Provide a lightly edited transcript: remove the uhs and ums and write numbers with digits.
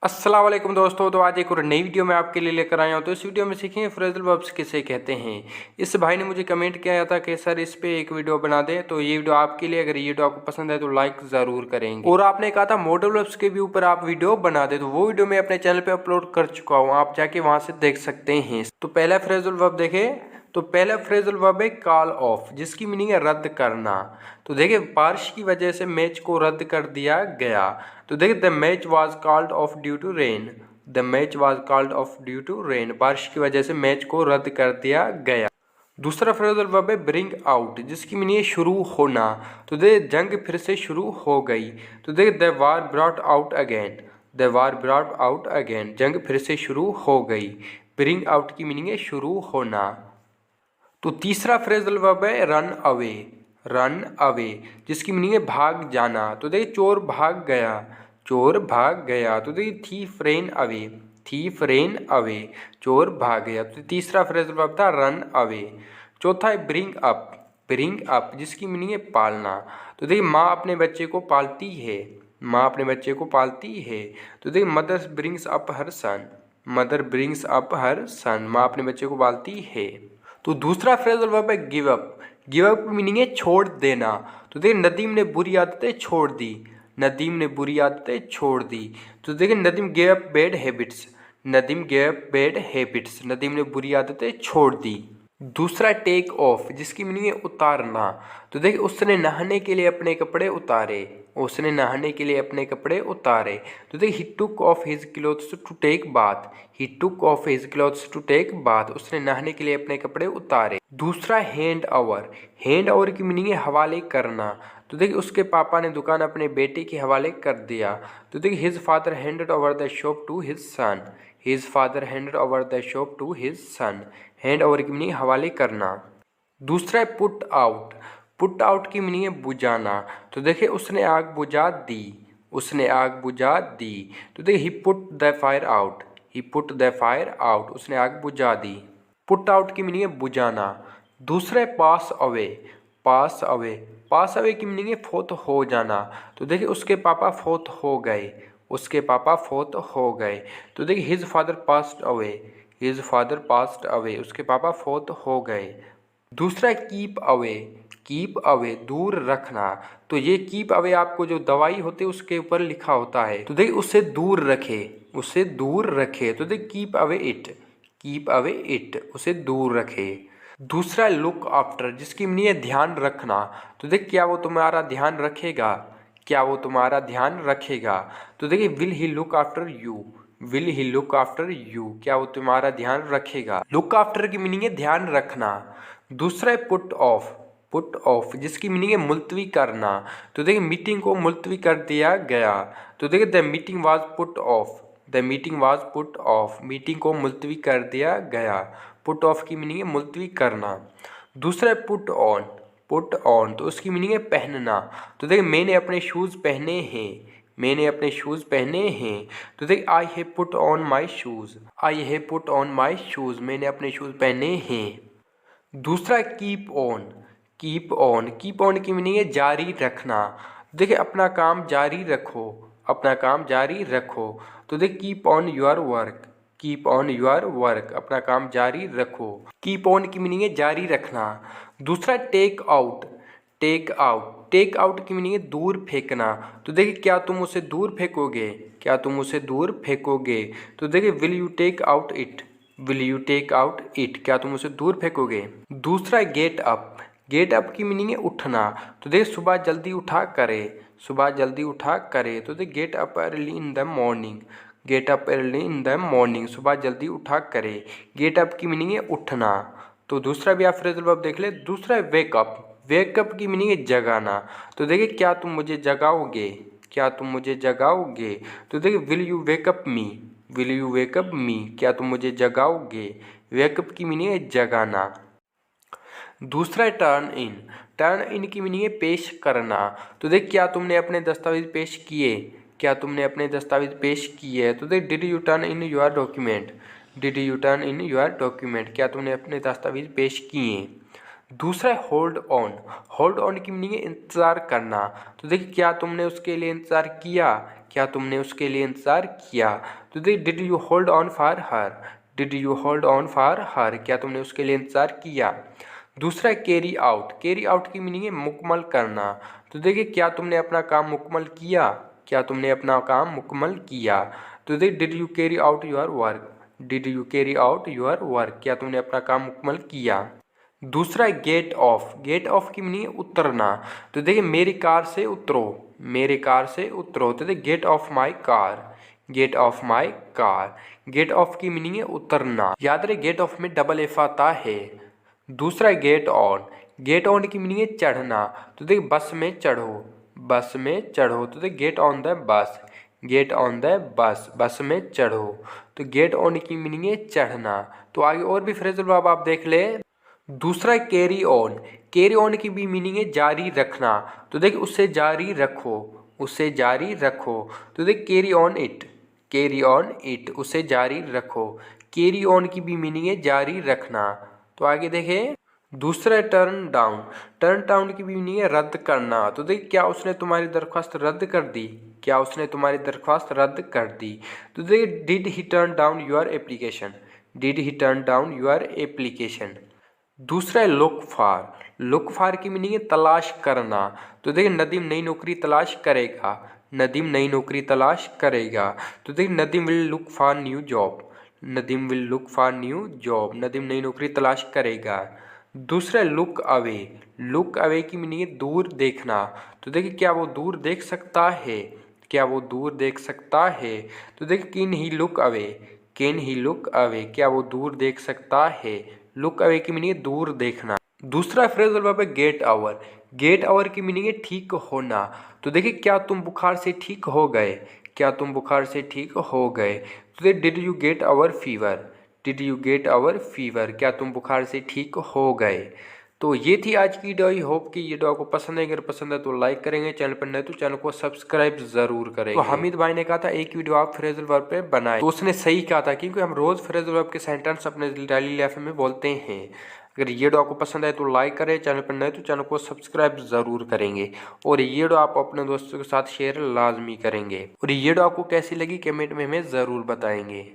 अस्सलाम वालेकुम दोस्तों। तो आज एक और नई वीडियो में आपके लिए लेकर आया हूं। तो इस वीडियो में सीखेंगे फ्रेजल वर्ब्स किसे कहते हैं। इस भाई ने मुझे कमेंट किया था कि सर इस पे एक वीडियो बना दे, तो ये वीडियो आपके लिए। अगर ये वीडियो आपको पसंद है तो लाइक ज़रूर करेंगे। और आपने कहा था मॉडल वर्ब्स के भी ऊपर आप वीडियो बना दे, तो वो वीडियो मैं अपने चैनल पर अपलोड कर चुका हूँ, आप जाके वहाँ से देख सकते हैं। तो पहला फ्रेजल वर्ब देखे, तो पहला फ्रेजल वर्ब है कॉल ऑफ, जिसकी मीनिंग है रद्द करना। तो देखिए बारिश की वजह से मैच को रद्द कर दिया गया। तो देखिए the match was called off due to rain. The match was called off due to rain, बारिश की वजह से मैच को रद्द कर दिया गया। दूसरा फ्रेजल वर्ब है ब्रिंग आउट, जिसकी मीनिंग है शुरू होना। तो देखिए जंग फिर से शुरू हो गई। तो देखिए the war brought out again. The war brought out again, जंग फिर से शुरू हो गई। ब्रिंग आउट की मीनिंग है शुरू होना। तो तीसरा फ्रेजल वर्ब है रन अवे। रन अवे, जिसकी मीनिंग है भाग जाना। तो देखिए चोर भाग गया। चोर भाग गया। तो देखिए thief rain away. Thief rain away, चोर भाग गया। तो तीसरा फ्रेजल वर्ब था रन अवे। चौथा है ब्रिंग अप। ब्रिंग अप, जिसकी मीनिंग है पालना। तो देखिए माँ अपने बच्चे को पालती है। माँ अपने बच्चे को पालती है। तो देखिए मदर ब्रिंग्स अप हर सन। मदर ब्रिंग्स अप हर सन, माँ अपने बच्चे को पालती है। तो दूसरा फ्रेजल वर्ब है give up. Give up meaning है छोड़ देना। तो देखिए नदीम ने बुरी आदतें छोड़ दी। नदीम ने बुरी आदतें छोड़ दी। तो देखिए Nadeem give up bad habits. Nadeem give up bad habits, Nadeem ने बुरी आदतें छोड़ दी। दूसरा टेक ऑफ, जिसकी मीनिंग है उतारना। तो देखिए उसने नहाने के लिए अपने कपड़े उतारे। उसने नहाने के लिए अपने कपड़े उतारे। तो देखिए he took off his clothes to take bath. He took off his clothes to take bath, उसने नहाने के लिए अपने कपड़े उतारे। दूसरा हैंड ओवर। हैंड ओवर की मीनिंग है हवाले करना। तो देखिए उसके पापा ने दुकान अपने बेटे के हवाले कर दिया। तो देखिए his father handed over the shop to his son. His father handed over the shop to his son, hand over की मीनिंग हवाले करना। दूसरा है पुट आउट। पुट आउट की मीनिंग है बुझाना। तो देखिए उसने आग बुझा दी। उसने आग बुझा दी। तो देखिए he put the fire out. He put the fire out, उसने आग बुझा दी। पुट आउट की मीनिंग है बुझाना। दूसरा है pass away. Pass away, pass away की मीनिंग है फोत हो जाना। तो देखिए उसके पापा फोत हो गए। उसके पापा फोत हो गए। तो देखिए his father passed away. His father passed away, उसके पापा फोत हो गए। दूसरा कीप अवे। कीप अवे, दूर रखना। तो ये कीप अवे आपको जो दवाई होती है उसके ऊपर लिखा होता है। तो देखिए उससे दूर रखे। उससे दूर रखे। तो देखिए keep away it. Keep away it, उसे दूर रखे। दूसरा लुक आफ्टर, जिसकी मीनिंग है ध्यान रखना। तो देखिए क्या वो तुम्हारा ध्यान रखेगा। क्या वो तुम्हारा ध्यान रखेगा। तो देखिए will he look after you. Will he look after you, क्या वो तुम्हारा ध्यान रखेगा। लुक आफ्टर की मीनिंग है ध्यान रखना। दूसरा है पुट ऑफ। पुट ऑफ, जिसकी मीनिंग है मुलतवी करना। तो देखिए मीटिंग को मुलतवी कर दिया गया। तो देखिए the meeting was put off. The meeting was put off, meeting को मुलतवी कर दिया गया। पुट ऑफ की मीनिंग है मुलतवी करना। दूसरा है पुट ऑन। पुट ऑन, तो उसकी मीनिंग है पहनना। तो देखिए मैंने अपने शूज़ पहने हैं। मैंने अपने शूज़ पहने हैं। तो देखिए I have put on my shoes. I have put on my shoes, मैंने अपने शूज़ पहने हैं। दूसरा keep on. Keep on, keep on की मीनिंग है जारी रखना। देखिए अपना काम जारी रखो। अपना काम जारी रखो। तो देखिए keep on your work. Keep on your work, अपना काम जारी रखो। कीप ऑन की मीनिंग है जारी रखना। दूसरा take out. Take out, take out की मीनिंग है दूर फेंकना। तो देखिए क्या तुम उसे दूर फेंकोगे। क्या तुम उसे दूर फेंकोगे। तो देखिए will you take out it. Will you take out it, क्या तुम उसे दूर फेंकोगे। दूसरा गेट अप। गेट अप की मीनिंग है उठना। तो देखिए सुबह जल्दी उठा करे। सुबह जल्दी उठा करे। तो देखिए get up early in the morning. Get up early in the morning, सुबह जल्दी उठा करे। गेट अप की मीनिंग है उठना। तो दूसरा भी आप फ्रेजल वर्ब देख ले। दूसरा है वेकअप। वेकअप की मीनिंग है जगाना। तो देखिए क्या तुम मुझे जगाओगे। क्या तुम मुझे जगाओगे। तो देखिए will you wake up me. Will you wake up me, क्या तुम मुझे जगाओगे। वेकअप की मीनिंग है जगाना। दूसरा है टर्न इन। टर्न इन की मीनिंग है पेश करना। तो देख क्या तुमने अपने दस्तावेज पेश किए। क्या तुमने अपने दस्तावेज पेश किए। तो देख did U turn in your document. Did U turn in your document, क्या तुमने अपने दस्तावेज पेश किए। दूसरा है होल्ड ऑन। होल्ड ऑन की मीनिंग है इंतज़ार करना। तो देखिए क्या तुमने उसके लिए इंतज़ार किया। क्या तुमने उसके लिए इंतज़ार किया। तो देखिए did you hold on for her, did you hold on for her, क्या तुमने उसके लिए इंतज़ार किया। दूसरा कैरी आउट, कैरी आउट की मीनिंग है मुकम्मल करना। तो देखिए क्या तुमने अपना काम मुकम्मल किया, क्या तुमने अपना काम मुकम्मल किया। तो देखिए did you carry out your work, did you carry out your work, क्या तुमने अपना काम मुकम्मल किया। दूसरा गेट ऑफ, गेट ऑफ की मीनिंग है उतरना। तो देखिए मेरी कार से उतरो, मेरे कार से उतरो। तो देखिए get off my car, get off my car, get off की मीनिंग है उतरना। याद रहे गेट ऑफ में डबल एफ आता है। दूसरा गेट ऑन, गेट ऑन की मीनिंग है चढ़ना। तो देखिए बस में चढ़ो, बस में चढ़ो। तो देखिए get on the bus, get on the bus, बस में चढ़ो। तो गेट ऑन की मीनिंग है चढ़ना। तो आगे और भी फ्रेजल वर्ब आप देख ले। दूसरा कैरी ऑन, कैरी ऑन की भी मीनिंग है जारी रखना। तो देखिए उससे जारी रखो, उससे जारी रखो। तो देखिए carry on it, carry on it, उससे जारी रखो। कैरी ऑन की भी मीनिंग है जारी रखना। तो आगे देखें दूसरा टर्न डाउन, टर्न डाउन की भी मीनिंग है रद्द करना। तो देखिए क्या उसने तुम्हारी दरख्वास्त रद्द कर दी, क्या उसने तुम्हारी दरख्वास्त रद्द कर दी। तो देखिए did he turn down your application, did he turn down your application. दूसरा है लुक फॉर, लुक फॉर की मीनिंग है तलाश करना। तो देखिए नदीम नई नौकरी तलाश करेगा, नदीम नई नौकरी तलाश करेगा। तो देखिए Nadeem will look for new job, Nadeem will look for new job, Nadeem नई नौकरी तलाश करेगा। दूसरा लुक अवे, लुक अवे की मीनिंग है दूर देखना। तो देखिए क्या वो दूर देख सकता है, क्या वो दूर देख सकता है। तो देखिए can he look away, can he look away, क्या वो दूर देख सकता है। लुक अवे की मीनिंग है दूर देखना। दूसरा फ्रेजल वर्ब है गेट ओवर, गेट ओवर की मीनिंग है ठीक होना। तो देखिए क्या तुम बुखार से ठीक हो गए, क्या तुम बुखार से ठीक हो गए। तो देखिए did you get over fever, did you get over fever, क्या तुम बुखार से ठीक हो गए। तो ये थी आज की वीडियो। आई होप कि ये वीडियो आपको पसंद है, अगर पसंद है तो लाइक करेंगे, चैनल पर नए तो चैनल को सब्सक्राइब जरूर करेंगे। तो हामिद भाई ने कहा था एक वीडियो आप फ्रेजल वर्ब पे बनाए, तो उसने सही कहा था क्योंकि हम रोज फ्रेजल वर्ब के सेंटेंस अपने डेली लाइफ में बोलते हैं। अगर ये वीडियो आपको पसंद है तो लाइक करें, चैनल पर नए तो चैनल को सब्सक्राइब जरूर करेंगे और ये वीडियो आप अपने दोस्तों के साथ शेयर लाजमी करेंगे। और ये वीडियो आपको कैसी लगी कमेंट में हमें ज़रूर बताएंगे।